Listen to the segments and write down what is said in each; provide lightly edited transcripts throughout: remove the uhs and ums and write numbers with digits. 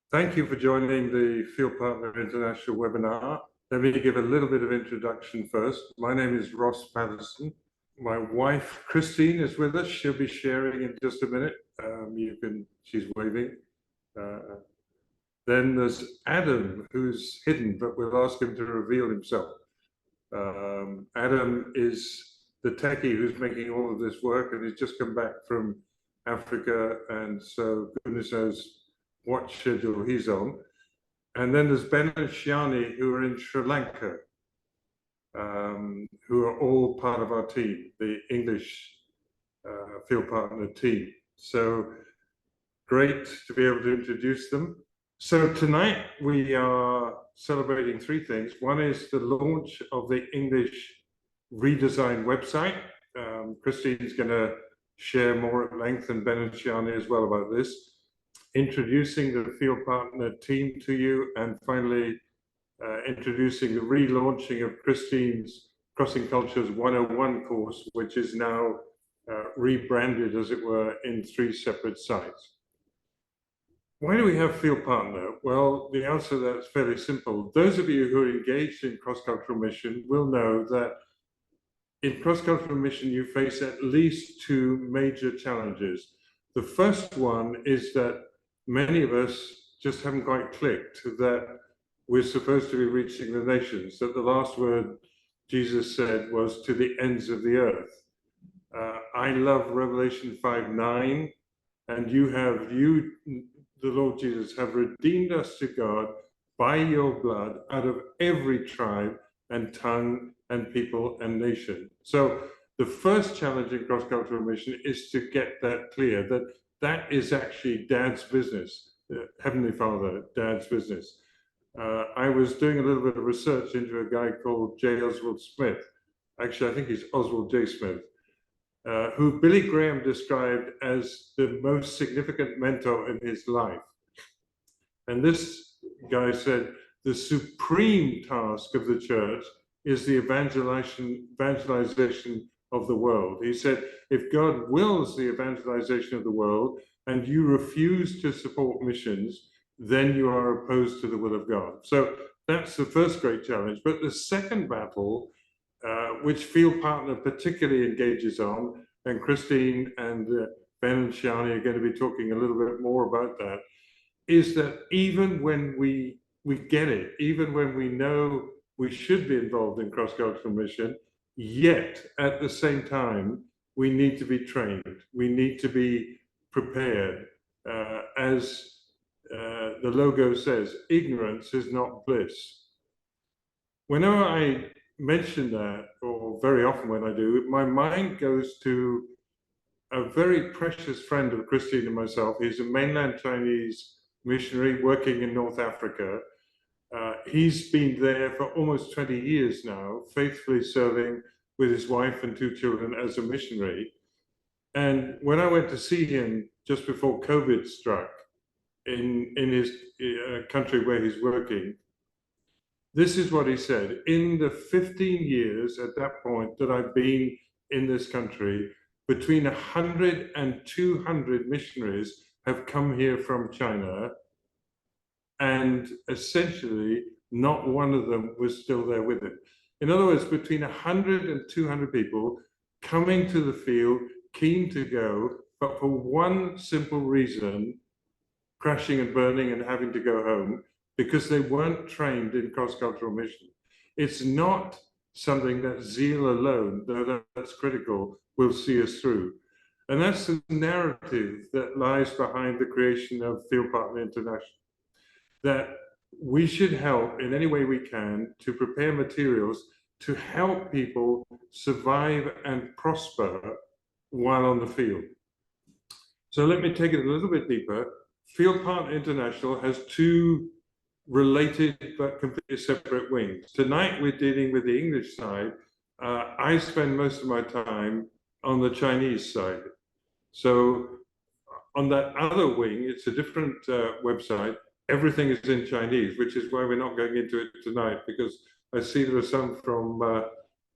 Thank you for joining the FieldPartner International webinar. Let me give a little bit of introduction first. My name is Ross Paterson. My wife, Christine, is with us. She'll be sharing in just a minute. She's waving. Then there's Adam, who's hidden, but we'll ask him to reveal himself. Adam is the techie who's making all of this work, and he's just come back from Africa, and so goodness knows what schedule he's on. And then there's Ben and Shiyani, who are in Sri Lanka, who are all part of our team, the English FieldPartner team. So great to be able to introduce them. So tonight we are celebrating three things. One is the launch of the English redesigned website. Christine's going to share more at length, and Ben and Shiyani as well, about this. Introducing the FieldPartner team to you, and finally introducing the relaunching of Christine's Crossing Cultures 101 course, which is now rebranded, as it were, in 3 separate sites. Why do we have FieldPartner? Well, the answer to that is fairly simple. Those of you who are engaged in cross-cultural mission will know that in cross-cultural mission you face at least 2 major challenges. The first one is that many of us just haven't quite clicked that we're supposed to be reaching the nations, that the last word Jesus said was to the ends of the earth. I love Revelation 5:9, and you, the Lord Jesus, have redeemed us to God by your blood out of every tribe and tongue and people and nation. So the first challenge in cross-cultural mission is to get that clear, that is actually Dad's business, Heavenly Father, Dad's business. I was doing a little bit of research into a guy called J. Oswald Smith. Actually, I think he's Oswald J. Smith, who Billy Graham described as the most significant mentor in his life. And this guy said, the supreme task of the church is the evangelization of the world. He said, if God wills the evangelization of the world and you refuse to support missions, then you are opposed to the will of God. So that's the first great challenge. But the second battle, which FieldPartner particularly engages on, and Christine and Ben and Shiyani are going to be talking a little bit more about that, is that even when we get it, even when we know we should be involved in cross-cultural mission, yet at the same time, we need to be trained. We need to be prepared. As the logo says, ignorance is not bliss. Whenever I mention that, or very often when I do, my mind goes to a very precious friend of Christine and myself. He's a mainland Chinese missionary working in North Africa. He's been there for almost 20 years now, faithfully serving with his wife and 2 children as a missionary. And when I went to see him just before COVID struck in his country where he's working, this is what he said. In the 15 years at that point that I've been in this country, between 100 and 200 missionaries have come here from China, and essentially not one of them was still there with him. In other words, between 100 and 200 people coming to the field, keen to go, but for one simple reason, crashing and burning and having to go home, because they weren't trained in cross-cultural mission. It's not something that zeal alone, though that's critical, will see us through. And that's the narrative that lies behind the creation of FieldPartner International, that we should help in any way we can to prepare materials to help people survive and prosper while on the field. So let me take it a little bit deeper. FieldPartner International has 2 related but completely separate wings. Tonight we're dealing with the English side. I spend most of my time on the Chinese side. So on that other wing, it's a different website. Everything is in Chinese, which is why we're not going into it tonight, because I see there are some from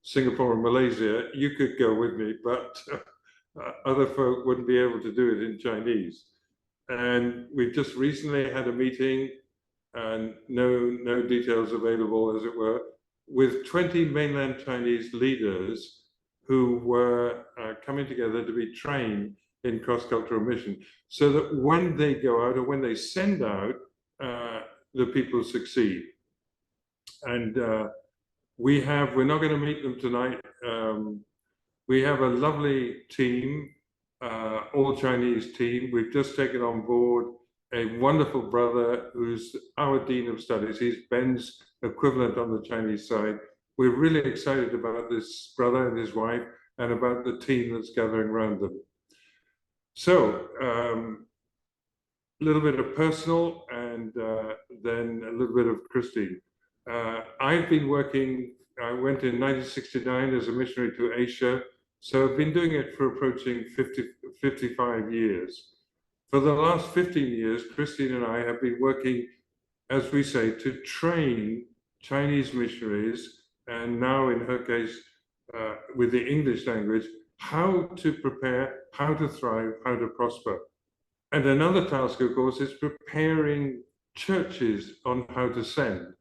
Singapore and Malaysia. You could go with me, but other folk wouldn't be able to do it in Chinese. And we've just recently had a meeting, and no details available, as it were, with 20 mainland Chinese leaders who were coming together to be trained in cross-cultural mission, so that when they go out or when they send out, the people succeed. And we're not going to meet them tonight. We have a lovely team, all Chinese team. We've just taken on board a wonderful brother who's our Dean of Studies. He's Ben's equivalent on the Chinese side. We're really excited about this brother and his wife and about the team that's gathering around them. So, a little bit of personal and then a little bit of Christine. I've been working, I went in 1969 as a missionary to Asia, so I've been doing it for approaching 55 years. For the last 15 years, Christine and I have been working, as we say, to train Chinese missionaries, and now in her case, with the English language, how to prepare, how to thrive, how to prosper. And another task, of course, is preparing churches on how to send.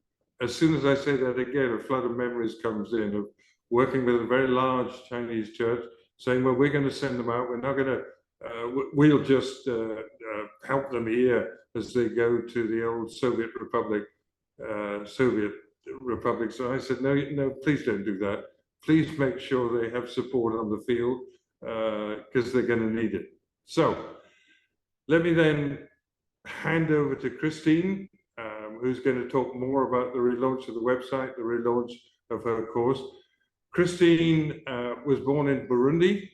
As soon as I say that again, a flood of memories comes in of working with a very large Chinese church, saying, well, we're going to send them out. We're not going to, we'll just help them here as they go to the old Soviet Republic. So I said, no, please don't do that. Please make sure they have support on the field, because they're going to need it. So let me then hand over to Christine, who's going to talk more about the relaunch of the website, the relaunch of her course. Christine was born in Burundi,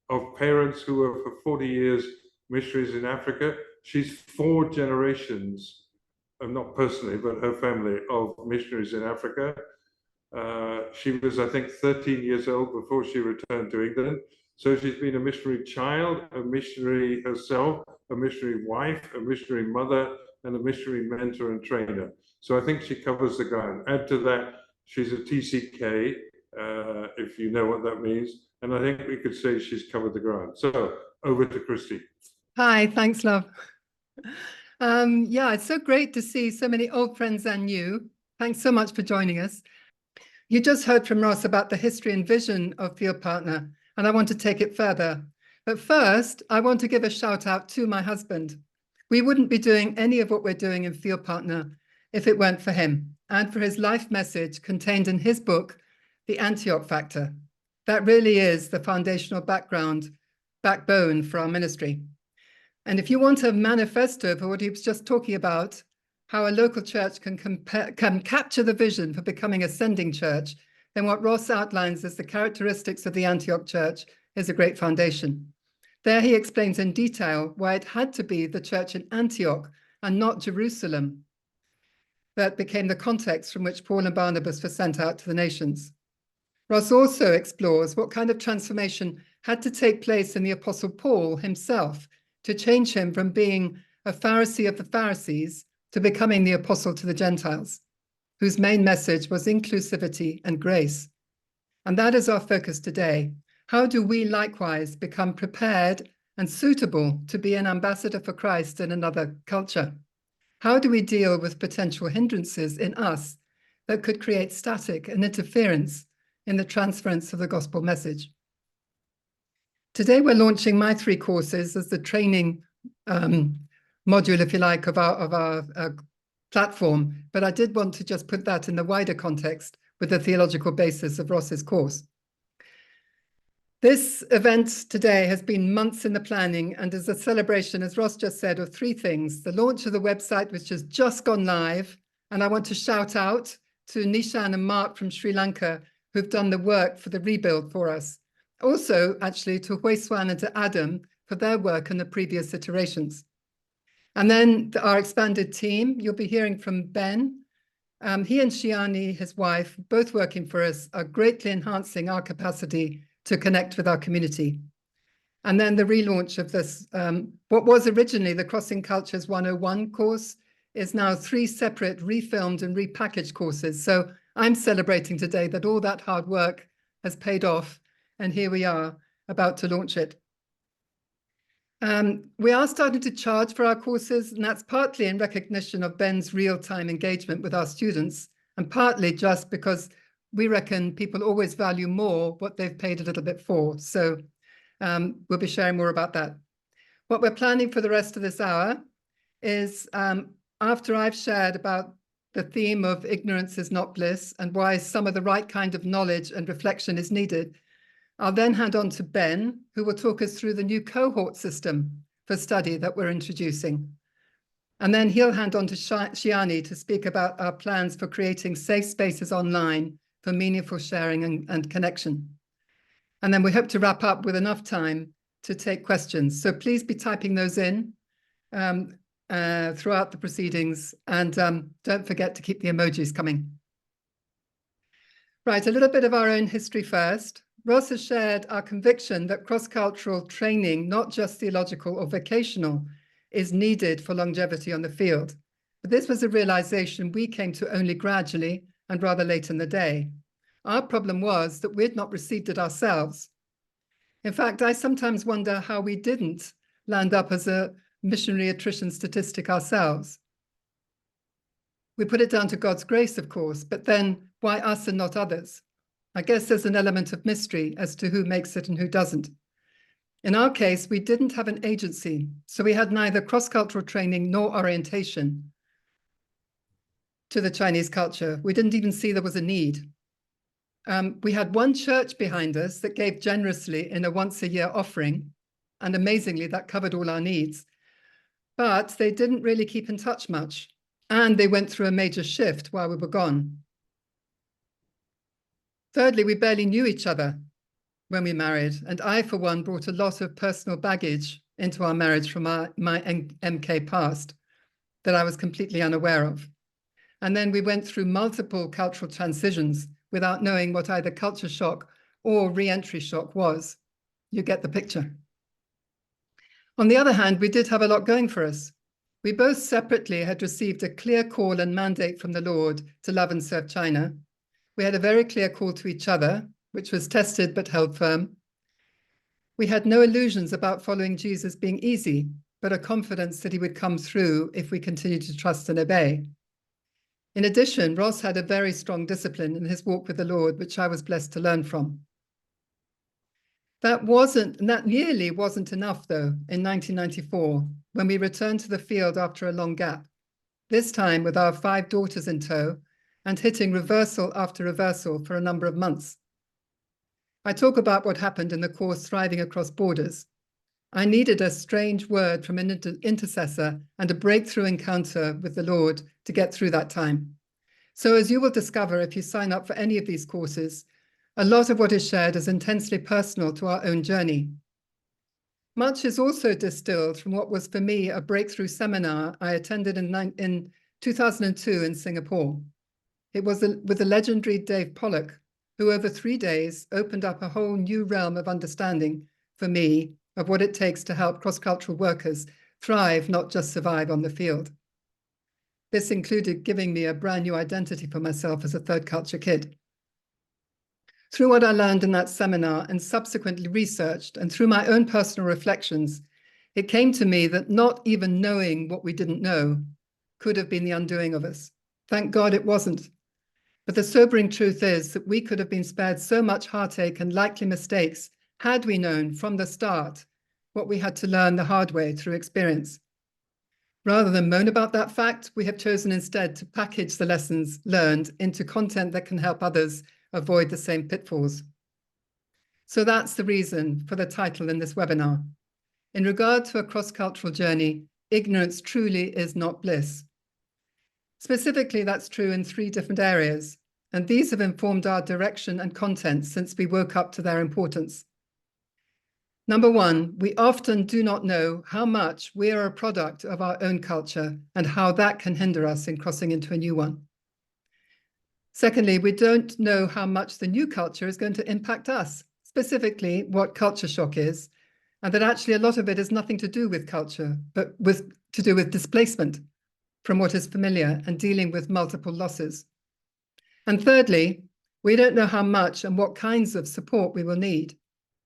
of parents who were for 40 years missionaries in Africa. She's 4 generations, not personally, but her family, of missionaries in Africa. She was, I think, 13 years old before she returned to England. So she's been a missionary child, a missionary herself, a missionary wife, a missionary mother, and a missionary mentor and trainer. So I think she covers the ground. Add to that, she's a TCK, if you know what that means. And I think we could say she's covered the ground. So over to Christy. Hi, thanks, love. Yeah, it's so great to see so many old friends and new. Thanks so much for joining us. You just heard from Ross about the history and vision of FieldPartner, and I want to take it further. But first, I want to give a shout out to my husband. We wouldn't be doing any of what we're doing in FieldPartner if it weren't for him and for his life message contained in his book, The Antioch Factor. That really is the foundational backbone for our ministry. And if you want a manifesto for what he was just talking about, how a local church can capture the vision for becoming a sending church, then what Ross outlines as the characteristics of the Antioch church is a great foundation. There he explains in detail why it had to be the church in Antioch and not Jerusalem that became the context from which Paul and Barnabas were sent out to the nations. Ross also explores what kind of transformation had to take place in the Apostle Paul himself to change him from being a Pharisee of the Pharisees to becoming the apostle to the Gentiles, whose main message was inclusivity and grace. And that is our focus today. How do we likewise become prepared and suitable to be an ambassador for Christ in another culture? How do we deal with potential hindrances in us that could create static and interference in the transference of the gospel message? Today, we're launching my 3 courses as the training module, if you like, of our platform. But I did want to just put that in the wider context with the theological basis of Ross's course. This event today has been months in the planning and is a celebration, as Ross just said, of 3 things. The launch of the website, which has just gone live. And I want to shout out to Nishan and Mark from Sri Lanka, who've done the work for the rebuild for us. Also, actually, to Hui Swan and to Adam for their work in the previous iterations. And then our expanded team, you'll be hearing from Ben. He and Shiyani, his wife, both working for us, are greatly enhancing our capacity to connect with our community. And then the relaunch of this, what was originally the Crossing Cultures 101 course, is now 3 separate refilmed and repackaged courses. So I'm celebrating today that all that hard work has paid off. And here we are about to launch it. We are starting to charge for our courses, and that's partly in recognition of Ben's real-time engagement with our students, and partly just because we reckon people always value more what they've paid a little bit for. So we'll be sharing more about that. What we're planning for the rest of this hour is after I've shared about the theme of ignorance is not bliss and why some of the right kind of knowledge and reflection is needed, I'll then hand on to Ben, who will talk us through the new cohort system for study that we're introducing. And then he'll hand on to Shiyani to speak about our plans for creating safe spaces online for meaningful sharing and connection. And then we hope to wrap up with enough time to take questions. So please be typing those in throughout the proceedings, and don't forget to keep the emojis coming. Right, a little bit of our own history first. Ross has shared our conviction that cross-cultural training, not just theological or vocational, is needed for longevity on the field. But this was a realization we came to only gradually and rather late in the day. Our problem was that we had not received it ourselves. In fact, I sometimes wonder how we didn't land up as a missionary attrition statistic ourselves. We put it down to God's grace, of course, but then why us and not others? I guess there's an element of mystery as to who makes it and who doesn't. In our case, we didn't have an agency, so we had neither cross-cultural training nor orientation to the Chinese culture. We didn't even see there was a need. We had one church behind us that gave generously in a once-a-year offering, and amazingly, that covered all our needs. But they didn't really keep in touch much, and they went through a major shift while we were gone. Thirdly, we barely knew each other when we married, and I, for one, brought a lot of personal baggage into our marriage from my MK past that I was completely unaware of. And then we went through multiple cultural transitions without knowing what either culture shock or re-entry shock was. You get the picture. On the other hand, we did have a lot going for us. We both separately had received a clear call and mandate from the Lord to love and serve China. We had a very clear call to each other, which was tested but held firm. We had no illusions about following Jesus being easy, but a confidence that he would come through if we continued to trust and obey. In addition, Ross had a very strong discipline in his walk with the Lord, which I was blessed to learn from. That nearly wasn't enough, though, in 1994, when we returned to the field after a long gap, this time with our 5 daughters in tow and hitting reversal after reversal for a number of months. I talk about what happened in the course Thriving Across Borders. I needed a strange word from an intercessor and a breakthrough encounter with the Lord to get through that time. So as you will discover if you sign up for any of these courses, a lot of what is shared is intensely personal to our own journey. Much is also distilled from what was for me a breakthrough seminar I attended in 2002 in Singapore. It was with the legendary Dave Pollock, who over 3 days opened up a whole new realm of understanding for me of what it takes to help cross-cultural workers thrive, not just survive on the field. This included giving me a brand new identity for myself as a third culture kid. Through what I learned in that seminar and subsequently researched, and through my own personal reflections, it came to me that not even knowing what we didn't know could have been the undoing of us. Thank God it wasn't. But the sobering truth is that we could have been spared so much heartache and likely mistakes had we known from the start what we had to learn the hard way through experience. Rather than moan about that fact, we have chosen instead to package the lessons learned into content that can help others avoid the same pitfalls. So that's the reason for the title in this webinar. In regard to a cross-cultural journey, ignorance truly is not bliss. Specifically, that's true in 3 different areas, and these have informed our direction and content since we woke up to their importance. Number 1, we often do not know how much we are a product of our own culture and how that can hinder us in crossing into a new one. Secondly, we don't know how much the new culture is going to impact us, specifically what culture shock is, and that actually a lot of it is nothing to do with culture, but to do with displacement from what is familiar and dealing with multiple losses. And thirdly, we don't know how much and what kinds of support we will need.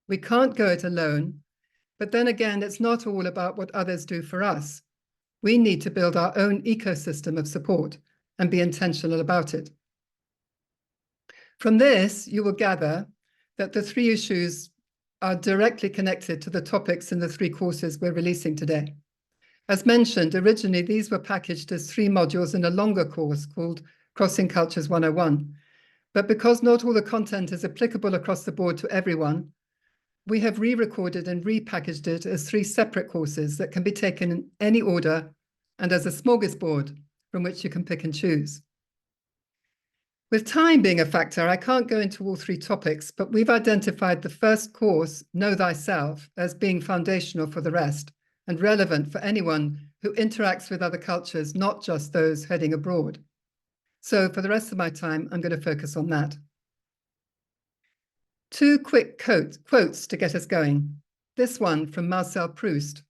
We can't go it alone, But then again, it's not all about what others do for us. We need to build our own ecosystem of support and be intentional about it. From this, you will gather that the 3 issues are directly connected to the topics in the 3 courses we're releasing today. As mentioned, originally these were packaged as 3 modules in a longer course called Crossing Cultures 101. But because not all the content is applicable across the board to everyone, we have re-recorded and repackaged it as 3 separate courses that can be taken in any order and as a smorgasbord from which you can pick and choose. With time being a factor, I can't go into all 3 topics, but we've identified the first course, Know Thyself, as being foundational for the rest and relevant for anyone who interacts with other cultures, not just those heading abroad. So for the rest of my time, I'm going to focus on that. 2 quick quotes to get us going. This one from Marcel Proust.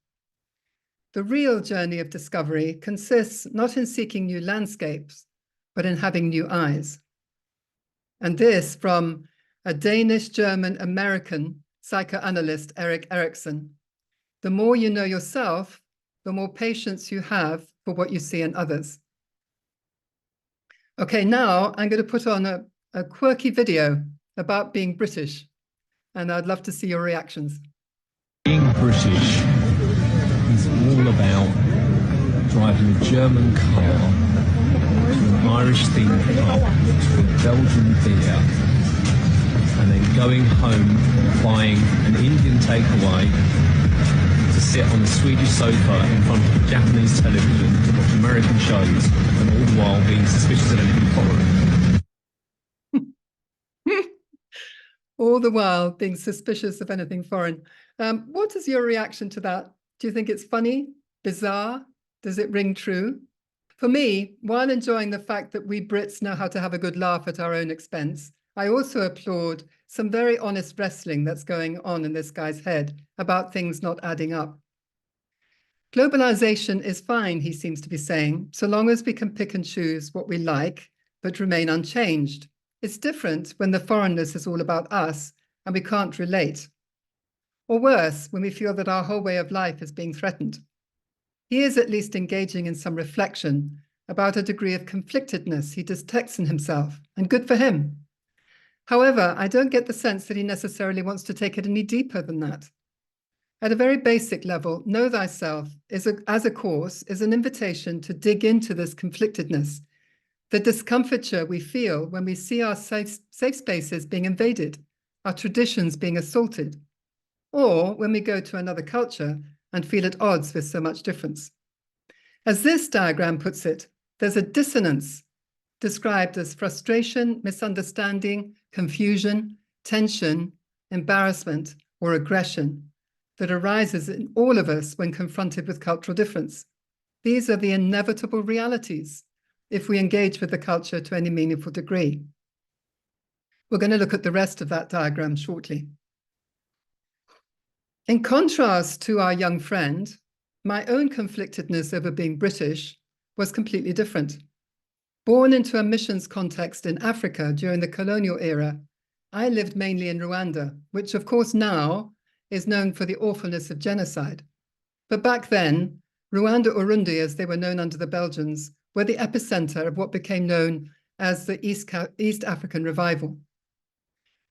The real journey of discovery consists not in seeking new landscapes, but in having new eyes. And this from a Danish-German-American psychoanalyst, Erik Erikson. The more you know yourself, the more patience you have for what you see in others. Okay, now I'm going to put on a quirky video about being British, and I'd love to see your reactions. Being British is all about driving a German car to an Irish theme park to a Belgian beer and then going home, buying an Indian takeaway to sit on a Swedish sofa in front of a Japanese television to watch American shows and all the while being suspicious of anything foreign. All the while being suspicious of anything foreign. What is your reaction to that? Do you think it's funny, bizarre? Does it ring true? For me, while enjoying the fact that we Brits know how to have a good laugh at our own expense, I also applaud some very honest wrestling that's going on in this guy's head about things not adding up. Globalization is fine, he seems to be saying, so long as we can pick and choose what we like, but remain unchanged. It's different when the foreignness is all about us and we can't relate. Or worse, when we feel that our whole way of life is being threatened. He is at least engaging in some reflection about a degree of conflictedness he detects in himself, and good for him. However, I don't get the sense that he necessarily wants to take it any deeper than that. At a very basic level, Know Thyself as a course is an invitation to dig into this conflictedness, the discomfiture we feel when we see our safe spaces being invaded, our traditions being assaulted, or when we go to another culture and feel at odds with so much difference. As this diagram puts it, there's a dissonance described as frustration, misunderstanding, confusion, tension, embarrassment, or aggression that arises in all of us when confronted with cultural difference. These are the inevitable realities if we engage with the culture to any meaningful degree. We're going to look at the rest of that diagram shortly. In contrast to our young friend, my own conflictedness over being British was completely different. Born into a missions context in Africa during the colonial era, I lived mainly in Rwanda, which of course now is known for the awfulness of genocide. But back then, Rwanda Urundi, as they were known under the Belgians, were the epicenter of what became known as the East African Revival.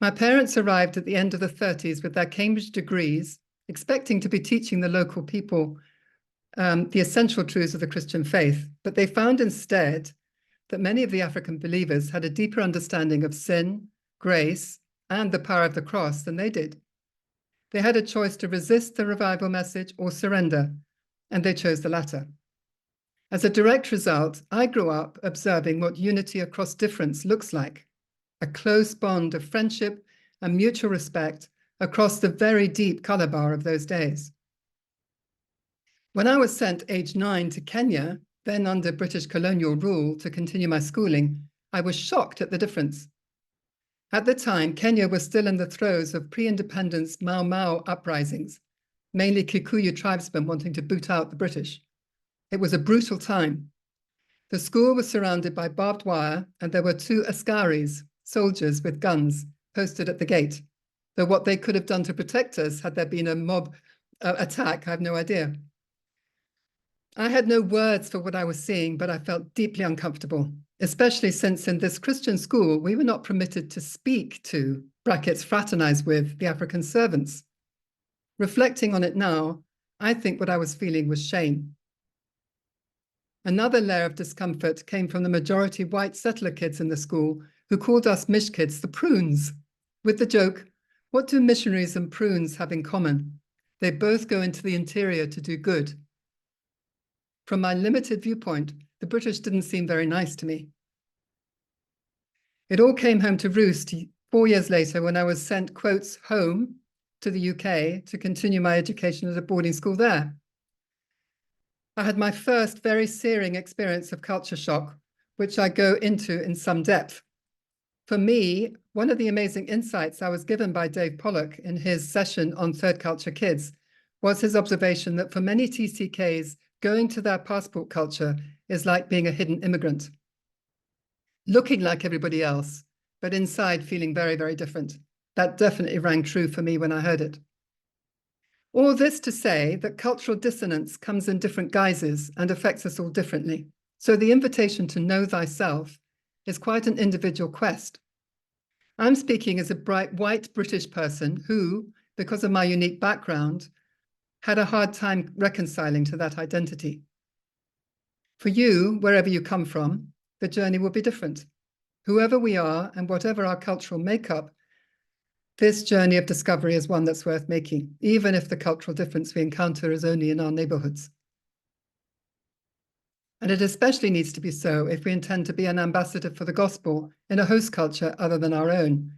My parents arrived at the end of the 30s with their Cambridge degrees, expecting to be teaching the local people the essential truths of the Christian faith, but they found instead that many of the African believers had a deeper understanding of sin, grace, and the power of the cross than they did. They had a choice to resist the revival message or surrender, and they chose the latter. As a direct result, I grew up observing what unity across difference looks like, a close bond of friendship and mutual respect across the very deep color bar of those days. When I was sent age 9 to Kenya, then under British colonial rule, to continue my schooling, I was shocked at the difference. At the time, Kenya was still in the throes of pre-independence Mau Mau uprisings, mainly Kikuyu tribesmen wanting to boot out the British. It was a brutal time. The school was surrounded by barbed wire, and there were 2 askaris, soldiers with guns, posted at the gate, though what they could have done to protect us had there been a mob attack, I have no idea. I had no words for what I was seeing, but I felt deeply uncomfortable, especially since in this Christian school, we were not permitted to speak to, brackets, fraternize with, the African servants. Reflecting on it now, I think what I was feeling was shame. Another layer of discomfort came from the majority white settler kids in the school who called us Mish kids the prunes, with the joke, what do missionaries and prunes have in common? They both go into the interior to do good. From my limited viewpoint, the British didn't seem very nice to me. It all came home to roost 4 years later when I was sent, quotes, home to the UK to continue my education at a boarding school there. I had my first very searing experience of culture shock, which I go into in some depth. For me, one of the amazing insights I was given by Dave Pollock in his session on third culture kids was his observation that for many TCKs, going to their passport culture is like being a hidden immigrant, looking like everybody else, but inside feeling very, very different. That definitely rang true for me when I heard it. All this to say that cultural dissonance comes in different guises and affects us all differently. So the invitation to know thyself is quite an individual quest. I'm speaking as a bright white British person who, because of my unique background, had a hard time reconciling to that identity. For you, wherever you come from, the journey will be different. Whoever we are and whatever our cultural makeup, this journey of discovery is one that's worth making, even if the cultural difference we encounter is only in our neighborhoods. And it especially needs to be so if we intend to be an ambassador for the gospel in a host culture other than our own.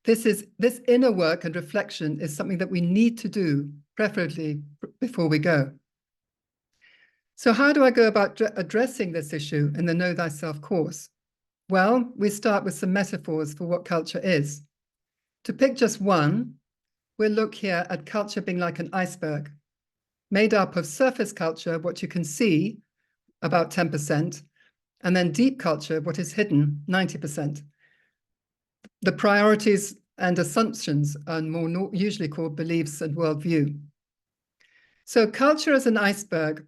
This inner work and reflection is something that we need to do, preferably before we go. So how do I go about addressing this issue in the Know Thyself course? Well, we start with some metaphors for what culture is. To pick just one, we'll look here at culture being like an iceberg, made up of surface culture, what you can see, about 10%, and then deep culture, what is hidden, 90%. The priorities and assumptions are more usually called beliefs and worldview. So culture as an iceberg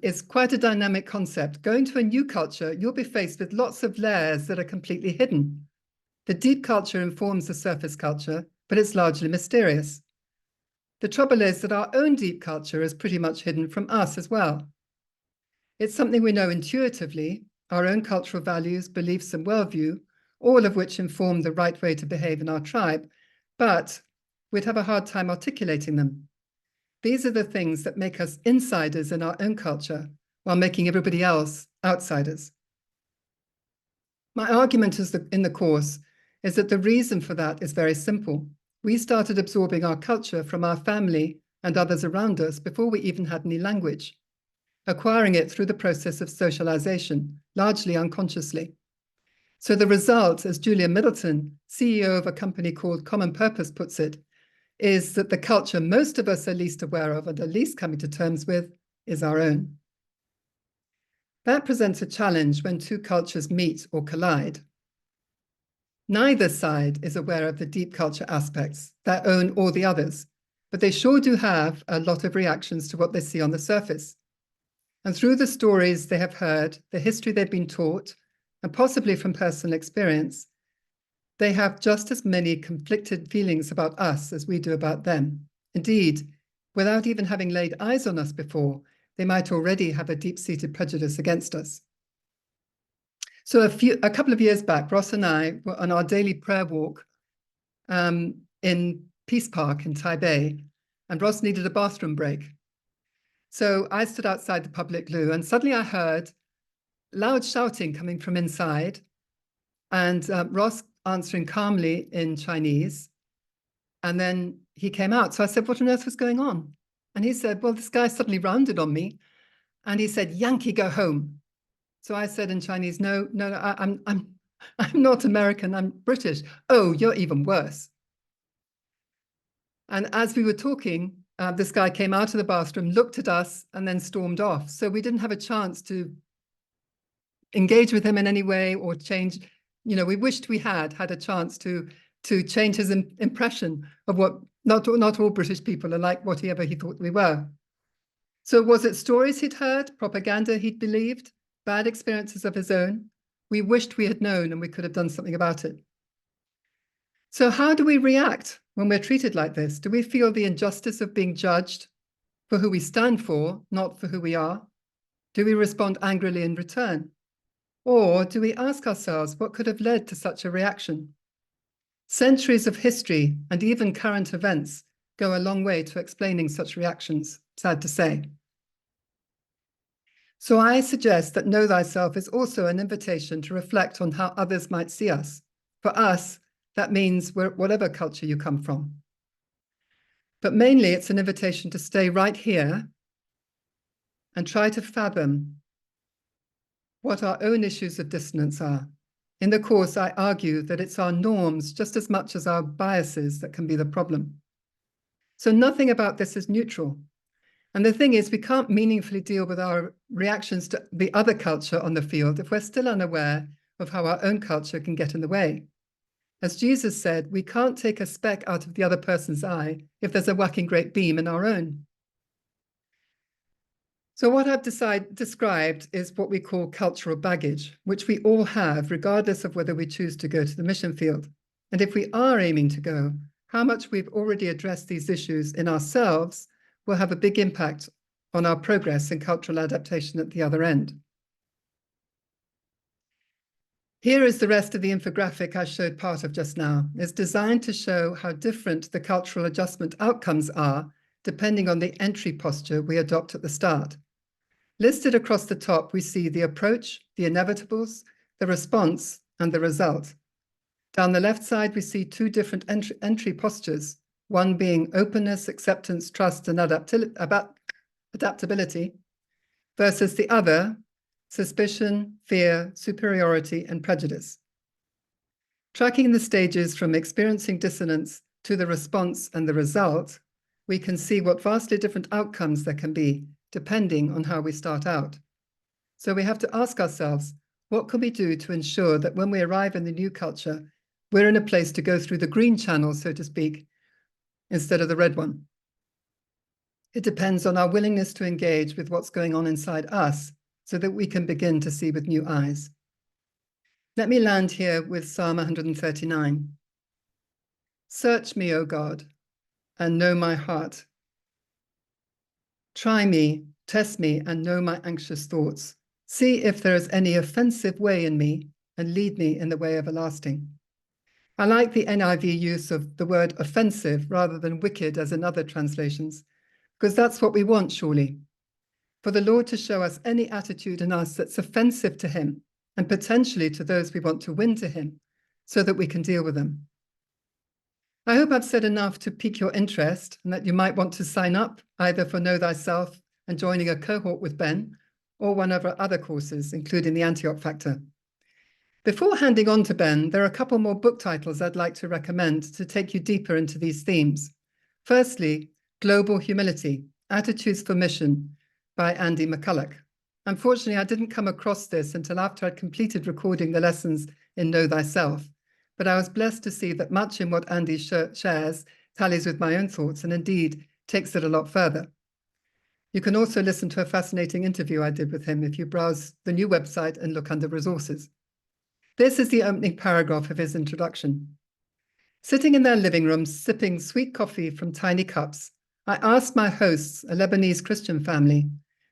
is quite a dynamic concept. Going to a new culture, you'll be faced with lots of layers that are completely hidden. The deep culture informs the surface culture, but it's largely mysterious. The trouble is that our own deep culture is pretty much hidden from us as well. It's something we know intuitively, our own cultural values, beliefs, and worldview, all of which inform the right way to behave in our tribe, but we'd have a hard time articulating them. These are the things that make us insiders in our own culture while making everybody else outsiders. My argument in the course is that the reason for that is very simple. We started absorbing our culture from our family and others around us before we even had any language, acquiring it through the process of socialization, largely unconsciously. So the result, as Julia Middleton, CEO of a company called Common Purpose, puts it, is that the culture most of us are least aware of and are least coming to terms with is our own. That presents a challenge when two cultures meet or collide. Neither side is aware of the deep culture aspects, their own or the others, but they sure do have a lot of reactions to what they see on the surface. And through the stories they have heard, the history they've been taught, and possibly from personal experience, they have just as many conflicted feelings about us as we do about them. Indeed, without even having laid eyes on us before, they might already have a deep-seated prejudice against us. So a couple of years back, Ross and I were on our daily prayer walk in Peace Park in Taipei, and Ross needed a bathroom break. So I stood outside the public loo, and suddenly I heard loud shouting coming from inside, and Ross answering calmly in Chinese. And then he came out. So I said, what on earth was going on? And he said, well, this guy suddenly rounded on me, and he said, Yankee, go home. So I said in Chinese, no, I'm not American, I'm British. Oh, you're even worse. And as we were talking, this guy came out of the bathroom, looked at us, and then stormed off. So we didn't have a chance to engage with him in any way or change. You know, we wished we had a chance to change his impression of what Not all British people are like whatever he thought we were. So was it stories he'd heard, propaganda he'd believed, bad experiences of his own? We wished we had known and we could have done something about it. So how do we react when we're treated like this? Do we feel the injustice of being judged for who we stand for, not for who we are? Do we respond angrily in return? Or do we ask ourselves what could have led to such a reaction? Centuries of history and even current events go a long way to explaining such reactions, sad to say. So I suggest that Know Thyself is also an invitation to reflect on how others might see us. For us, that means whatever culture you come from. But mainly it's an invitation to stay right here and try to fathom what our own issues of dissonance are. In the course, I argue that it's our norms just as much as our biases that can be the problem. So nothing about this is neutral. And the thing is, we can't meaningfully deal with our reactions to the other culture on the field if we're still unaware of how our own culture can get in the way. As Jesus said, we can't take a speck out of the other person's eye if there's a whacking great beam in our own. So what I've described is what we call cultural baggage, which we all have, regardless of whether we choose to go to the mission field. And if we are aiming to go, how much we've already addressed these issues in ourselves will have a big impact on our progress in cultural adaptation at the other end. Here is the rest of the infographic I showed part of just now. It's designed to show how different the cultural adjustment outcomes are depending on the entry posture we adopt at the start. Listed across the top, we see the approach, the inevitables, the response, and the result. Down the left side, we see two different entry postures, one being openness, acceptance, trust, and adaptability, versus the other, suspicion, fear, superiority, and prejudice. Tracking the stages from experiencing dissonance to the response and the result, we can see what vastly different outcomes there can be, depending on how we start out. So we have to ask ourselves, what can we do to ensure that when we arrive in the new culture, we're in a place to go through the green channel, so to speak, instead of the red one? It depends on our willingness to engage with what's going on inside us so that we can begin to see with new eyes. Let me land here with Psalm 139. Search me, O God, and know my heart. Try me, test me, and know my anxious thoughts. See if there is any offensive way in me, and lead me in the way everlasting. I like the NIV use of the word offensive rather than wicked as in other translations, because that's what we want, surely. For the Lord to show us any attitude in us that's offensive to him, and potentially to those we want to win to him, so that we can deal with them. I hope I've said enough to pique your interest and that you might want to sign up either for Know Thyself and joining a cohort with Ben or one of our other courses, including the Antioch Factor. Before handing on to Ben, there are a couple more book titles I'd like to recommend to take you deeper into these themes. Firstly, Global Humility, Attitudes for Mission by Andy McCulloch. Unfortunately, I didn't come across this until after I'd completed recording the lessons in Know Thyself. But I was blessed to see that much in what Andy shares tallies with my own thoughts and indeed takes it a lot further. You can also listen to a fascinating interview I did with him if you browse the new website and look under resources. This is the opening paragraph of his introduction. Sitting in their living room, sipping sweet coffee from tiny cups, I asked my hosts, a Lebanese Christian family,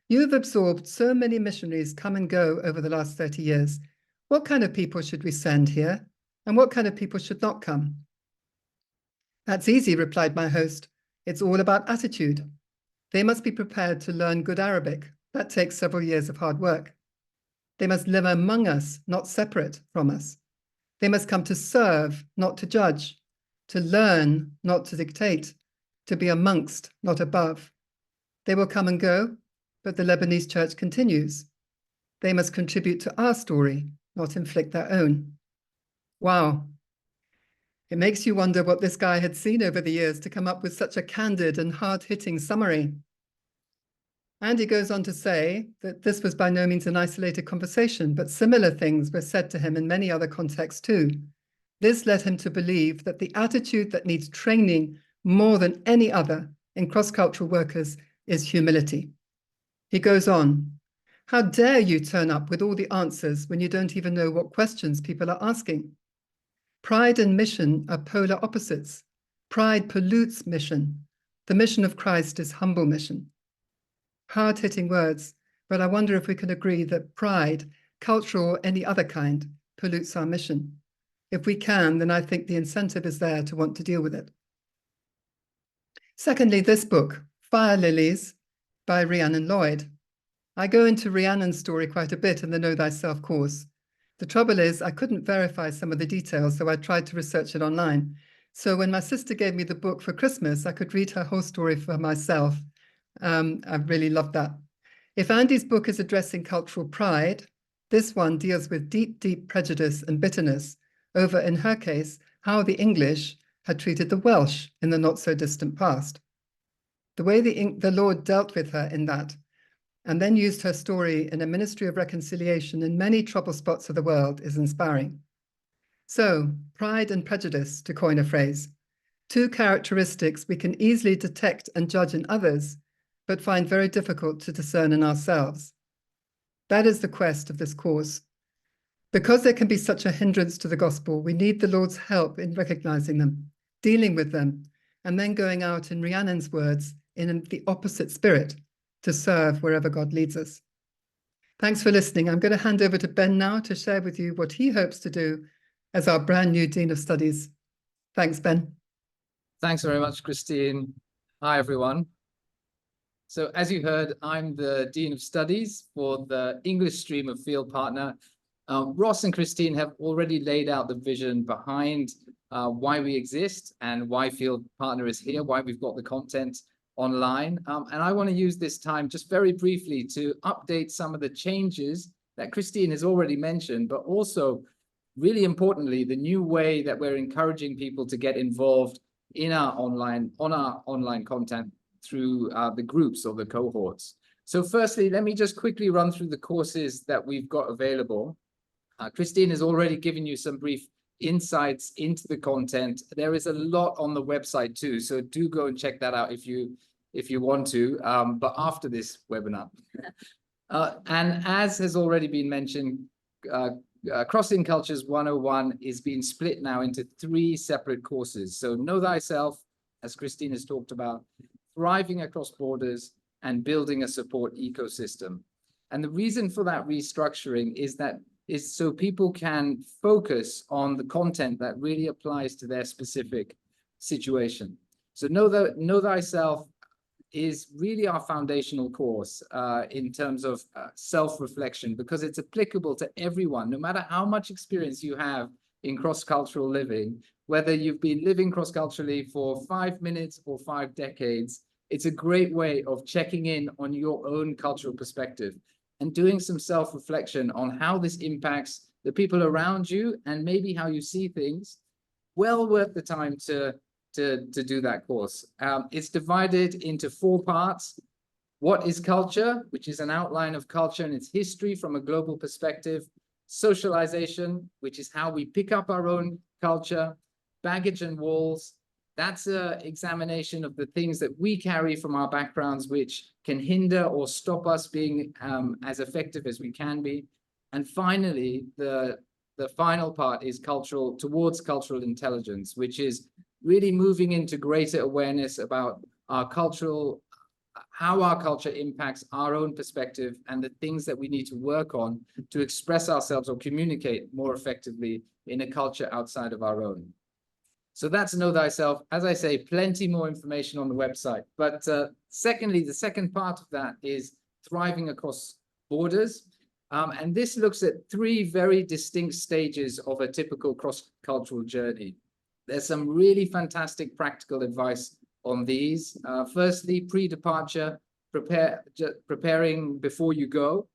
"You have absorbed so many missionaries come and go over the last 30 years. What kind of people should we send here? And what kind of people should not come?" "That's easy," replied my host. "It's all about attitude. They must be prepared to learn good Arabic. That takes several years of hard work. They must live among us, not separate from us. They must come to serve, not to judge, to learn, not to dictate, to be amongst, not above. They will come and go, but the Lebanese church continues. They must contribute to our story, not inflict their own." Wow. It makes you wonder what this guy had seen over the years to come up with such a candid and hard-hitting summary. And he goes on to say that this was by no means an isolated conversation, but similar things were said to him in many other contexts too. This led him to believe that the attitude that needs training more than any other in cross-cultural workers is humility. He goes on, how dare you turn up with all the answers when you don't even know what questions people are asking? Pride and mission are polar opposites. Pride pollutes mission. The mission of Christ is humble mission. Hard-hitting words, but I wonder if we can agree that pride, cultural or any other kind, pollutes our mission. If we can, then I think the incentive is there to want to deal with it. Secondly, this book, Fire Lilies by Rhiannon Lloyd. I go into Rhiannon's story quite a bit in the Know Thyself course. The trouble is I couldn't verify some of the details, so I tried to research it online. So when my sister gave me the book for Christmas, I could read her whole story for myself. I really loved that. If Andy's book is addressing cultural pride, this one deals with deep, deep prejudice and bitterness over, in her case, how the English had treated the Welsh in the not-so-distant past. The way the Lord dealt with her in that, and then used her story in a ministry of reconciliation in many trouble spots of the world, is inspiring. So, pride and prejudice, to coin a phrase, two characteristics we can easily detect and judge in others, but find very difficult to discern in ourselves. That is the quest of this course. Because there can be such a hindrance to the gospel, we need the Lord's help in recognizing them, dealing with them, and then going out, in Rhiannon's words, in the opposite spirit, to serve wherever God leads us. Thanks for listening. I'm going to hand over to Ben now to share with you what he hopes to do as our brand new Dean of Studies. Thanks, Ben. Thanks very much, Christine. Hi, everyone. So as you heard, I'm the Dean of Studies for the English stream of FieldPartner. Ross and Christine have already laid out the vision behind why we exist and why FieldPartner is here, why we've got the content online. And I want to use this time just very briefly to update some of the changes that Christine has already mentioned, but also, really importantly, the new way that we're encouraging people to get involved in our online content through the groups or the cohorts. So firstly, let me just quickly run through the courses that we've got available. Christine has already given you some brief insights into the content. There is a lot on the website too, so do go and check that out if you want to, but after this webinar. And as has already been mentioned, Crossing Cultures 101 is being split now into 3 separate courses. So Know Thyself, as Christine has talked about, Thriving Across Borders, and Building a Support Ecosystem. And the reason for that restructuring is so people can focus on the content that really applies to their specific situation. So Know Thyself is really our foundational course in terms of self-reflection, because it's applicable to everyone, no matter how much experience you have in cross-cultural living, whether you've been living cross-culturally for 5 minutes or 5 decades. It's a great way of checking in on your own cultural perspective and doing some self-reflection on how this impacts the people around you and maybe how you see things. Well worth the time to do that course. It's divided into 4 parts. What is culture, which is an outline of culture and its history from a global perspective. Socialization, which is how we pick up our own culture. Baggage and walls, that's an examination of the things that we carry from our backgrounds, which can hinder or stop us being as effective as we can be. And finally, the final part is towards cultural intelligence, which is really moving into greater awareness about our how our culture impacts our own perspective and the things that we need to work on to express ourselves or communicate more effectively in a culture outside of our own. So that's Know Thyself. As I say, plenty more information on the website. But secondly, the second part of that is Thriving Across Borders. And this looks at 3 very distinct stages of a typical cross-cultural journey. There's some really fantastic practical advice on these. Firstly, pre-departure, preparing before you go.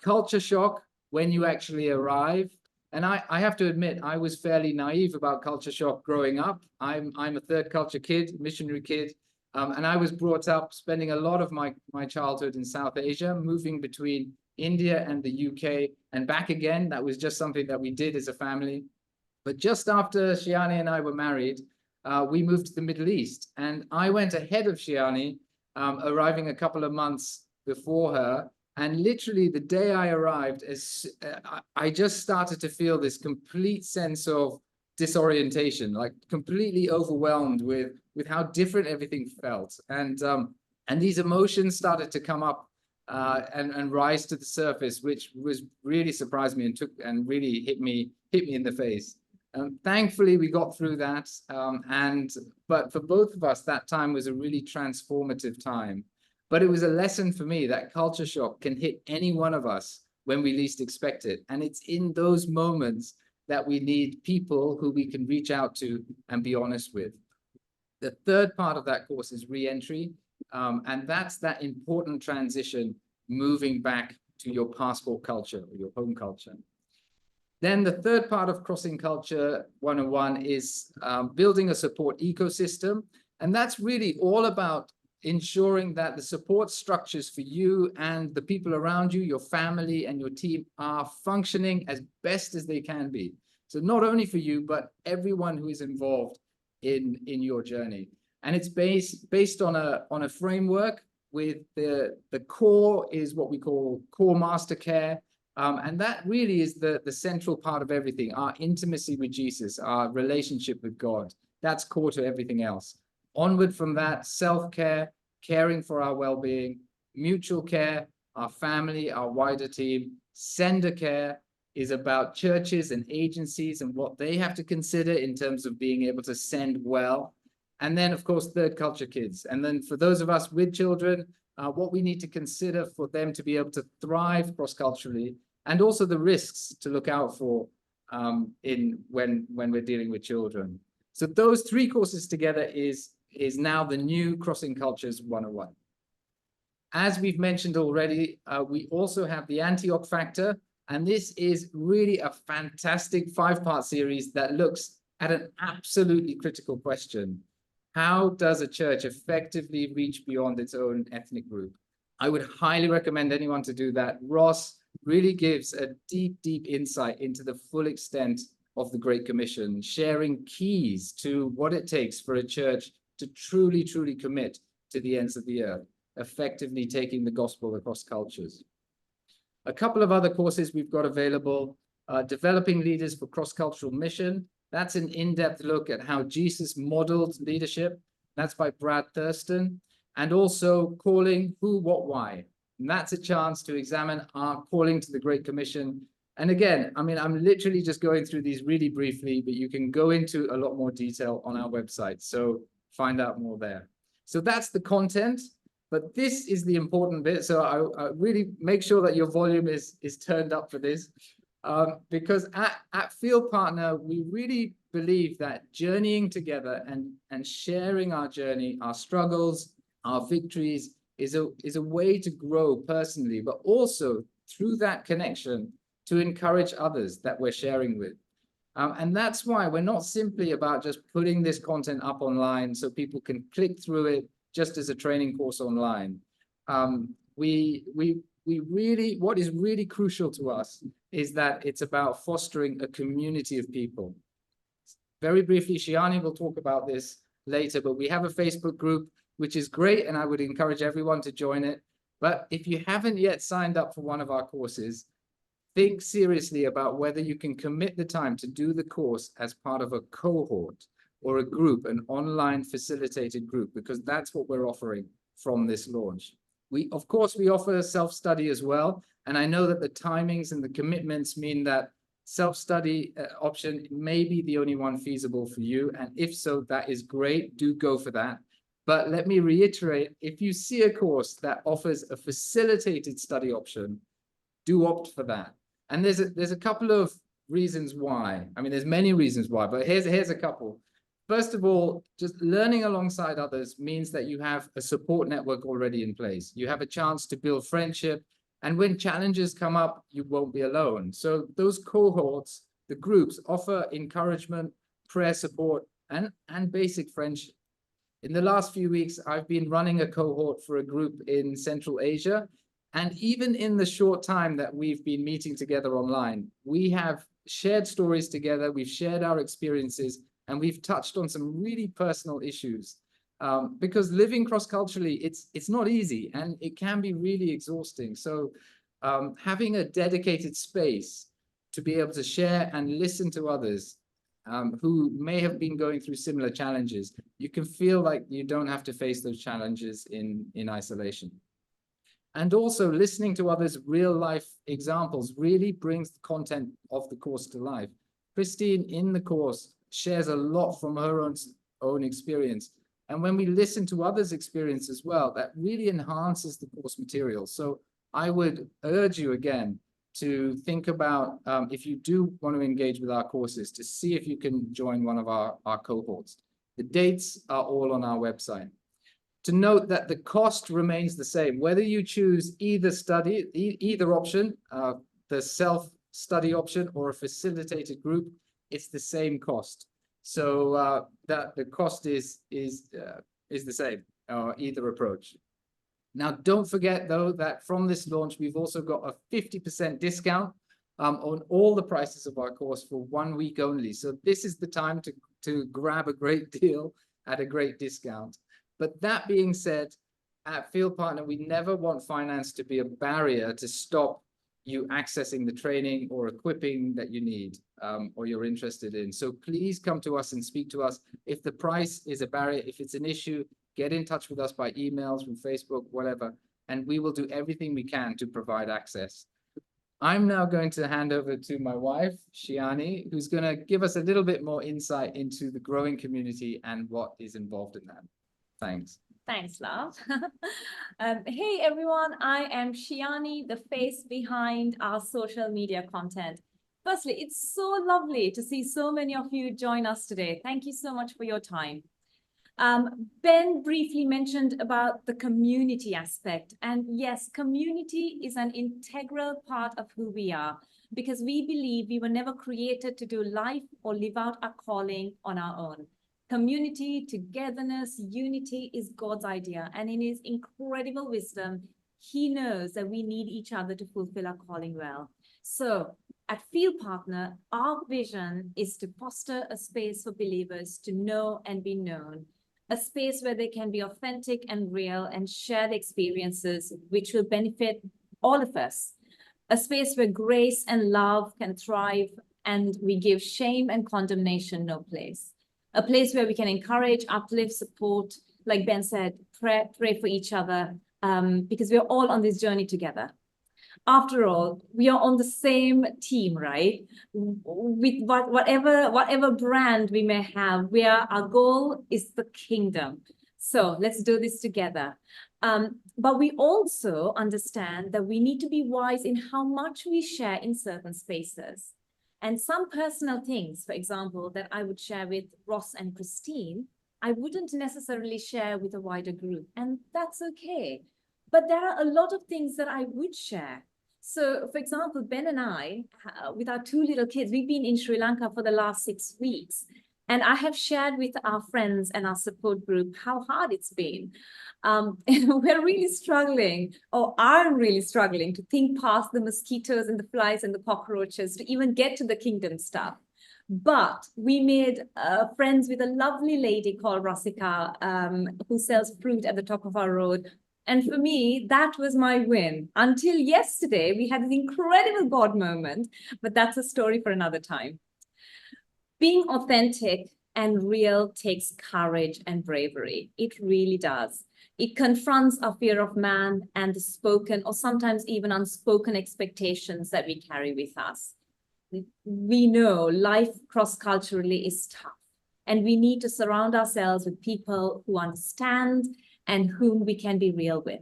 Culture shock when you actually arrive. And I have to admit, I was fairly naive about culture shock growing up. I'm a third culture kid, missionary kid, and I was brought up spending a lot of my childhood in South Asia, moving between India and the UK and back again. That was just something that we did as a family. But just after Shiyani and I were married, we moved to the Middle East. And I went ahead of Shiyani, arriving a couple of months before her. And literally the day I arrived, I just started to feel this complete sense of disorientation, like completely overwhelmed with how different everything felt. And these emotions started to come up and rise to the surface, which was really surprised me and really hit me in the face. Thankfully, we got through that. But for both of us, that time was a really transformative time. But it was a lesson for me that culture shock can hit any one of us when we least expect it. And it's in those moments that we need people who we can reach out to and be honest with. The third part of that course is re-entry. And that's that important transition, moving back to your passport culture or your home culture. Then the third part of Crossing Culture 101 is building a support ecosystem. And that's really all about ensuring that the support structures for you and the people around you, your family and your team, are functioning as best as they can be. So not only for you, but everyone who is involved in your journey. And it's based on a framework with the core is what we call core master care. And that really is the central part of everything, our intimacy with Jesus, our relationship with God. That's core to everything else. Onward from that, self-care, caring for our well-being, mutual care, our family, our wider team. Sender care is about churches and agencies and what they have to consider in terms of being able to send well. And then, of course, third culture kids. And then for those of us with children, what we need to consider for them to be able to thrive cross-culturally, and also the risks to look out for when we're dealing with children. So those three courses together is now the new Crossing Cultures 101. As we've mentioned already, we also have the Antioch Factor, and this is really a fantastic 5-part series that looks at an absolutely critical question. How does a church effectively reach beyond its own ethnic group? I would highly recommend anyone to do that. Ross really gives a deep, deep insight into the full extent of the Great Commission, sharing keys to what it takes for a church to truly, truly commit to the ends of the earth, effectively taking the gospel across cultures. A couple of other courses we've got available, Developing Leaders for Cross-Cultural Mission. That's an in-depth look at how Jesus modeled leadership. That's by Brad Thurston. And also Calling, Who, What, Why. And that's a chance to examine our calling to the Great Commission. And again, I mean, I'm literally just going through these really briefly, but you can go into a lot more detail on our website. So find out more there. So that's the content, but this is the important bit. So I really make sure that your volume is turned up for this, because at FieldPartner, we really believe that journeying together and sharing our journey, our struggles, our victories is a way to grow personally, but also through that connection to encourage others that we're sharing with. And that's why we're not simply about just putting this content up online so people can click through it just as a training course online. We really, what is really crucial to us is that it's about fostering a community of people. Very briefly, Shiyani will talk about this later, but we have a Facebook group, which is great, and I would encourage everyone to join it. But if you haven't yet signed up for one of our courses, think seriously about whether you can commit the time to do the course as part of a cohort or a group, an online facilitated group, because that's what we're offering from this launch. Of course, we offer self-study as well. And I know that the timings and the commitments mean that self-study option may be the only one feasible for you. And if so, that is great. Do go for that. But let me reiterate, if you see a course that offers a facilitated study option, do opt for that. And there's a couple of reasons why. I mean, there's many reasons why, but here's a couple. First of all, just learning alongside others means that you have a support network already in place. You have a chance to build friendship, and when challenges come up, you won't be alone. So those cohorts, the groups, offer encouragement, prayer support, and basic friendship. In the last few weeks, I've been running a cohort for a group in Central Asia. And even in the short time that we've been meeting together online, we have shared stories together, we've shared our experiences, And we've touched on some really personal issues because living cross-culturally, it's not easy and it can be really exhausting. So having a dedicated space to be able to share and listen to others who may have been going through similar challenges, you can feel like you don't have to face those challenges in isolation. And also listening to others' real life examples really brings the content of the course to life. Christine in the course shares a lot from her own experience. And when we listen to others' experience as well, that really enhances the course material. So I would urge you again to think about, if you do want to engage with our courses, to see if you can join one of our cohorts. The dates are all on our website. To note that the cost remains the same, whether you choose either option, the self-study option or a facilitated group, it's the same cost. So that the cost is the same, either approach. Now, don't forget though that from this launch, we've also got a 50% discount on all the prices of our course for 1 week only. So this is the time to grab a great deal at a great discount. But that being said, at FieldPartner, we never want finance to be a barrier to stop you accessing the training or equipping that you need or you're interested in. So please come to us and speak to us. If the price is a barrier, if it's an issue, get in touch with us by emails, from Facebook, whatever, and we will do everything we can to provide access. I'm now going to hand over to my wife, Shiyani, who's going to give us a little bit more insight into the growing community and what is involved in that. Thanks. Thanks, love. Hey, everyone. I am Shiyani, the face behind our social media content. Firstly, it's so lovely to see so many of you join us today. Thank you so much for your time. Ben briefly mentioned about the community aspect. And yes, community is an integral part of who we are because we believe we were never created to do life or live out our calling on our own. Community, togetherness, unity is God's idea. And in his incredible wisdom, he knows that we need each other to fulfill our calling well. So at FieldPartner, our vision is to foster a space for believers to know and be known, a space where they can be authentic and real and share the experiences which will benefit all of us, a space where grace and love can thrive and we give shame and condemnation no place. A place where we can encourage, uplift, support, like Ben said, pray for each other, because we're all on this journey together. After all, we are on the same team, right? With whatever brand we may have, our goal is the kingdom. So let's do this together. But we also understand that we need to be wise in how much we share in certain spaces. And some personal things, for example, that I would share with Ross and Christine, I wouldn't necessarily share with a wider group, and that's okay. But there are a lot of things that I would share. So, for example, Ben and I, with our 2 little kids, we've been in Sri Lanka for the last 6 weeks. And I have shared with our friends and our support group how hard it's been. We're really struggling, or are really struggling, to think past the mosquitoes and the flies and the cockroaches to even get to the kingdom stuff. But we made friends with a lovely lady called Rasika, who sells fruit at the top of our road. And for me, that was my win. Until yesterday, we had an incredible God moment, but that's a story for another time. Being authentic and real takes courage and bravery. It really does. It confronts our fear of man and the spoken or sometimes even unspoken expectations that we carry with us. We know life cross-culturally is tough, and we need to surround ourselves with people who understand and whom we can be real with.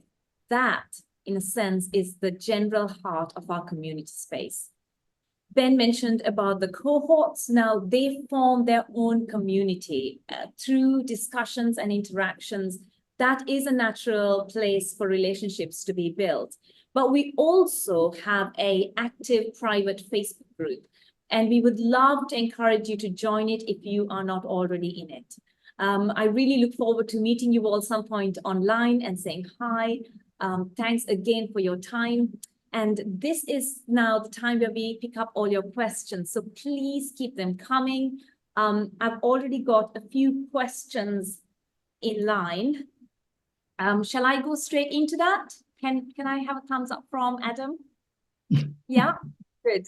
That, in a sense, is the general heart of our community space. Ben mentioned about the cohorts. Now they form their own community through discussions and interactions. That is a natural place for relationships to be built. But we also have an active private Facebook group, and we would love to encourage you to join it if you are not already in it. I really look forward to meeting you all some point online and saying hi. Thanks again for your time. And this is now the time where we pick up all your questions. So please keep them coming. I've already got a few questions in line. Shall I go straight into that? Can I have a thumbs up from Adam? Yeah, good,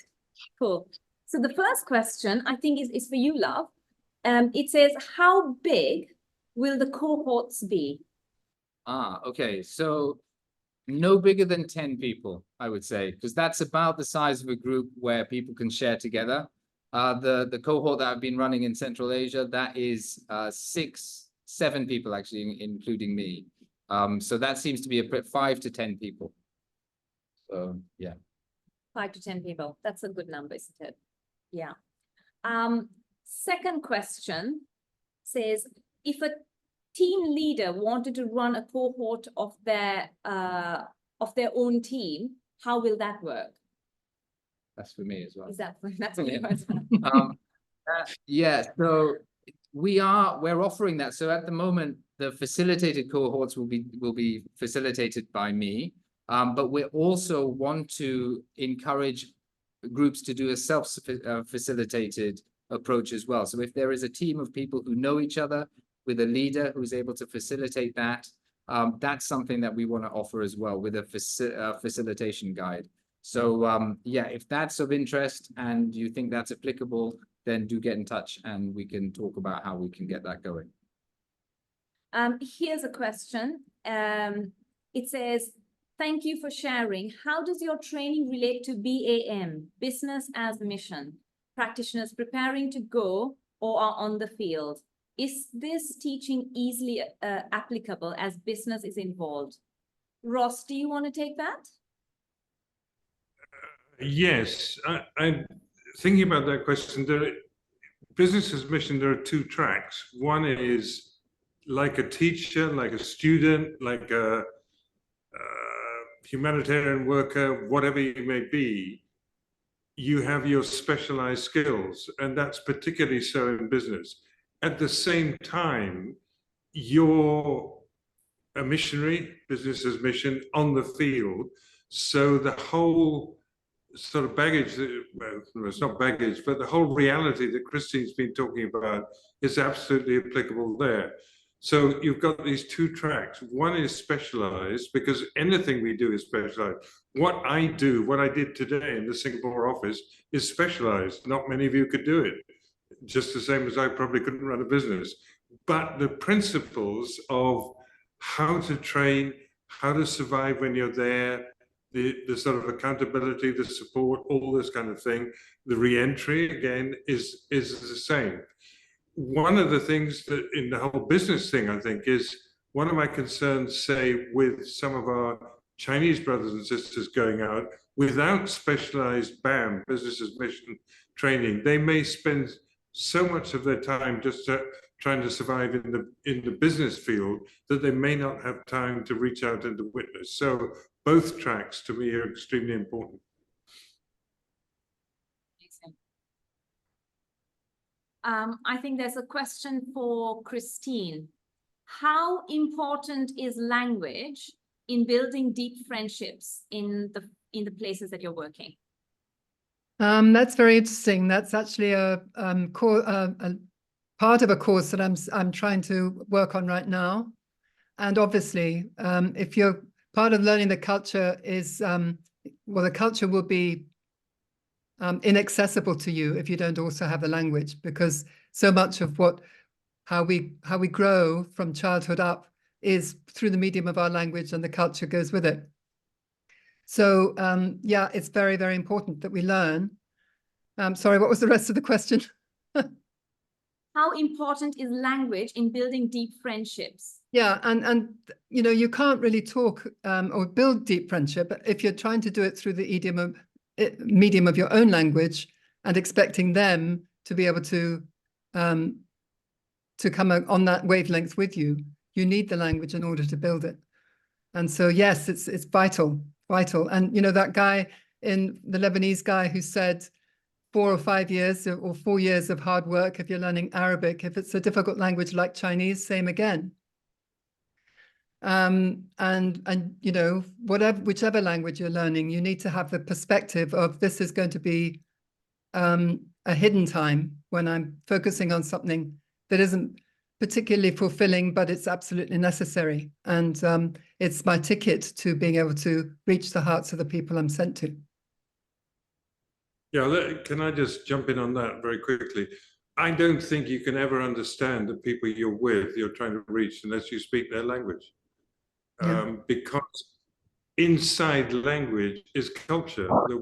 cool. So the first question I think is for you, Love. It says, how big will the cohorts be? Okay, so no bigger than 10 people, I would say, because that's about the size of a group where people can share together. The cohort that I've been running in Central Asia, that is 7 people actually, including me. So that seems to be a 5 to 10 people. So yeah. 5 to 10 people. That's a good number, isn't it? Yeah. Second question says, if a team leader wanted to run a cohort of their own team, how will that work? That's for me as well. Is that that's for you as well? Yeah, so we're offering that. So at the moment, the facilitated cohorts will be facilitated by me. But we also want to encourage groups to do a self-facilitated approach as well. So if there is a team of people who know each other with a leader who's able to facilitate that, that's something that we want to offer as well with a facilitation guide. So yeah, if that's of interest and you think that's applicable, then do get in touch and we can talk about how we can get that going. Here's a question. It says, thank you for sharing. How does your training relate to BAM, Business as Mission? Practitioners preparing to go or are on the field. Is this teaching easily applicable as business is involved? Ross, do you want to take that? Yes, I'm thinking about that question. Business as Mission, there are 2 tracks. One is like a teacher, like a student, like a humanitarian worker, whatever you may be, you have your specialized skills, and that's particularly so in business. At the same time, you're a missionary, business as mission, on the field. So the whole sort of baggage, well, it's not baggage, but the whole reality that Christine's been talking about is absolutely applicable there. So you've got these 2 tracks. One is specialized, because anything we do is specialized. What I do, what I did today in the Singapore office, is specialized. Not many of you could do it, just the same as I probably couldn't run a business. But the principles of how to train, how to survive when you're there, the sort of accountability, the support, all this kind of thing, the re-entry, again, is the same. One of the things that in the whole business thing, I think, is one of my concerns, say, with some of our Chinese brothers and sisters going out without specialized BAM, business as mission training. They may spend so much of their time just trying to survive in the business field that they may not have time to reach out and to witness. So both tracks to me are extremely important. I think there's a question for Christine. How important is language in building deep friendships in the places that you're working? That's very interesting. That's actually a part of a course that I'm trying to work on right now. And obviously, if you're part of learning the culture is, well, the culture will be inaccessible to you if you don't also have the language, because so much of how we grow from childhood up is through the medium of our language, and the culture goes with it. So yeah, it's very, very important that we learn. Sorry, what was the rest of the question? How important is language in building deep friendships? Yeah, and you know, you can't really talk or build deep friendship if you're trying to do it through the medium of your own language and expecting them to be able to come on that wavelength with you. You need the language in order to build it. And so, yes, it's vital. And, you know, that guy the Lebanese guy who said 4 or 5 years or 4 years of hard work if you're learning Arabic. If it's a difficult language like Chinese, same again. And you know, whichever language you're learning, you need to have the perspective of this is going to be a hidden time. when I'm focusing on something that isn't particularly fulfilling, but it's absolutely necessary. And it's my ticket to being able to reach the hearts of the people I'm sent to. Yeah, can I just jump in on that very quickly? I don't think you can ever understand the people you're trying to reach unless you speak their language. Yeah. Because inside language is culture, the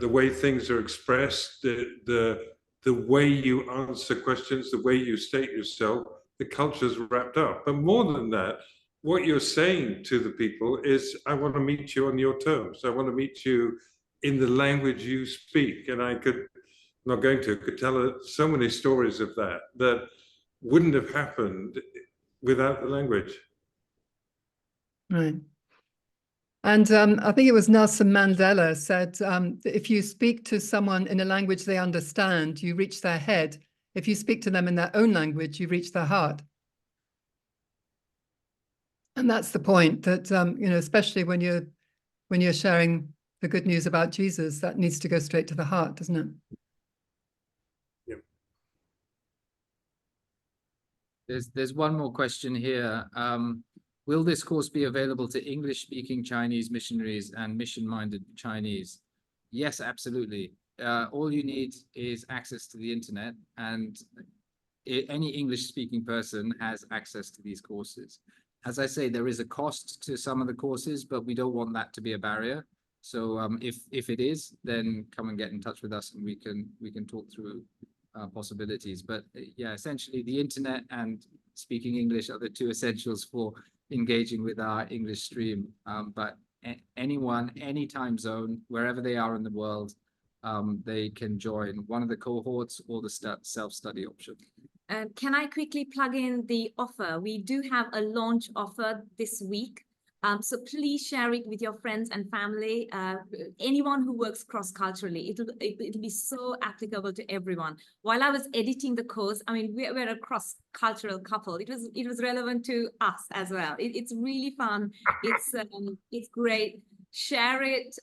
way things are expressed, the way you answer questions, the way you state yourself, the culture's wrapped up. But more than that, what you're saying to the people is, I want to meet you on your terms. I want to meet you in the language you speak. And could tell so many stories of that wouldn't have happened without the language. Right. And I think it was Nelson Mandela said, that if you speak to someone in a language they understand, you reach their head. If you speak to them in their own language, you reach their heart. And that's the point, that especially when you're sharing the good news about Jesus, that needs to go straight to the heart, doesn't it? Yep. There's one more question here. Will this course be available to English-speaking Chinese missionaries and mission-minded Chinese? Yes, absolutely. All you need is access to the internet, and any English-speaking person has access to these courses. As I say, there is a cost to some of the courses, but we don't want that to be a barrier. So if it is, then come and get in touch with us, and we can talk through possibilities. But yeah, essentially the internet and speaking English are the two essentials for engaging with our English stream. But anyone, any time zone, wherever they are in the world, they can join one of the cohorts or the self-study option. Can I quickly plug in the offer? We do have a launch offer this week. So please share it with your friends and family, anyone who works cross-culturally. It'll be so applicable to everyone. While I was editing the course, I mean, we're a cross-cultural couple. It was relevant to us as well. It's really fun. It's great. Share it.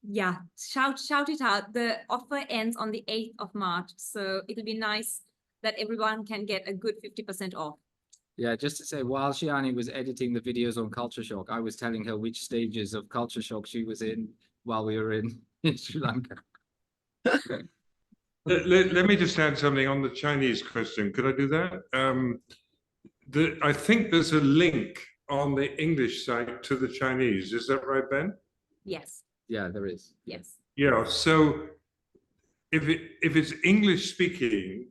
Yeah, shout it out. The offer ends on the 8th of March. So it'll be nice that everyone can get a good 50% off. Yeah, just to say, while Shiyani was editing the videos on culture shock, I was telling her which stages of culture shock she was in while we were in Sri Lanka. Let me just add something on the Chinese question. Could I do that? I think there's a link on the English side to the Chinese. Is that right, Ben? Yes. Yeah, there is. Yes. Yeah. So if it's English speaking,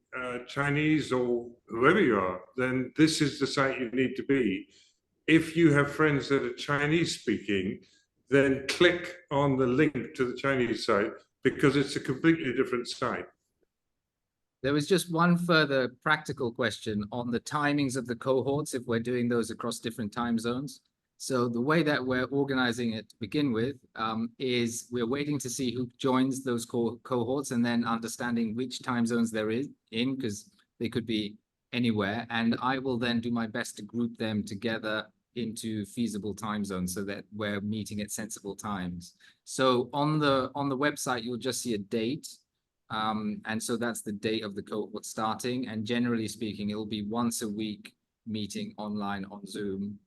Chinese or whoever you are, then this is the site you need to be. If you have friends that are Chinese speaking, then click on the link to the Chinese site, because it's a completely different site. There was just one further practical question on the timings of the cohorts, if we're doing those across different time zones. So the way that we're organizing it to begin with is we're waiting to see who joins those cohorts, and then understanding which time zones they're in, because they could be anywhere. And I will then do my best to group them together into feasible time zones so that we're meeting at sensible times. So on the website, you'll just see a date. And so that's the date of the cohort starting. And generally speaking, it will be once a week meeting online on Zoom.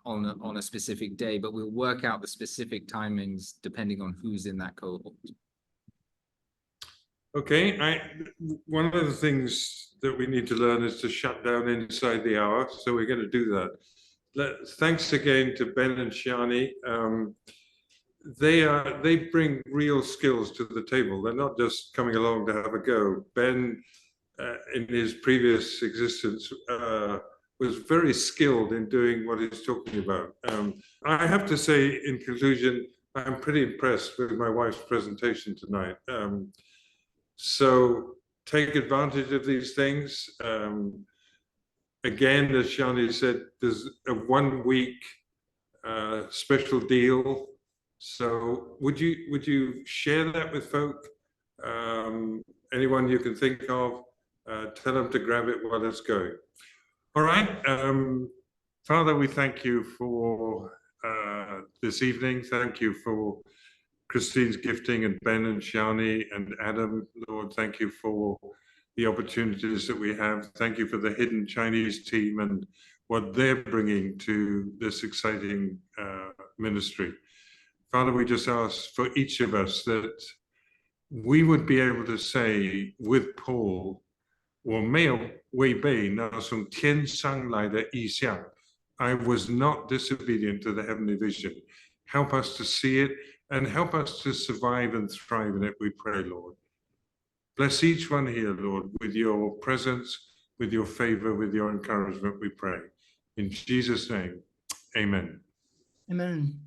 On a specific day, but we'll work out the specific timings depending on who's in that cohort. Okay, one of the things that we need to learn is to shut down inside the hour, so we're going to do that. Thanks again to Ben and Shiyani. They bring real skills to the table. They're not just coming along to have a go. Ben, in his previous existence, was very skilled in doing what he's talking about. I have to say, in conclusion, I'm pretty impressed with my wife's presentation tonight. So take advantage of these things. Again, as Shiyani said, there's a 1 week special deal. So would you share that with folk? Anyone you can think of, tell them to grab it while it's going. All right, Father, we thank you for this evening. Thank you for Christine's gifting, and Ben and Shiyani and Adam. Lord, thank you for the opportunities that we have. Thank you for the hidden Chinese team and what they're bringing to this exciting ministry. Father, we just ask for each of us that we would be able to say with Paul, 我没有违背那从天上来的意象. I was not disobedient to the heavenly vision. Help us to see it and help us to survive and thrive in it, we pray, Lord. Bless each one here, Lord, with your presence, with your favor, with your encouragement, we pray. In Jesus' name, amen. Amen.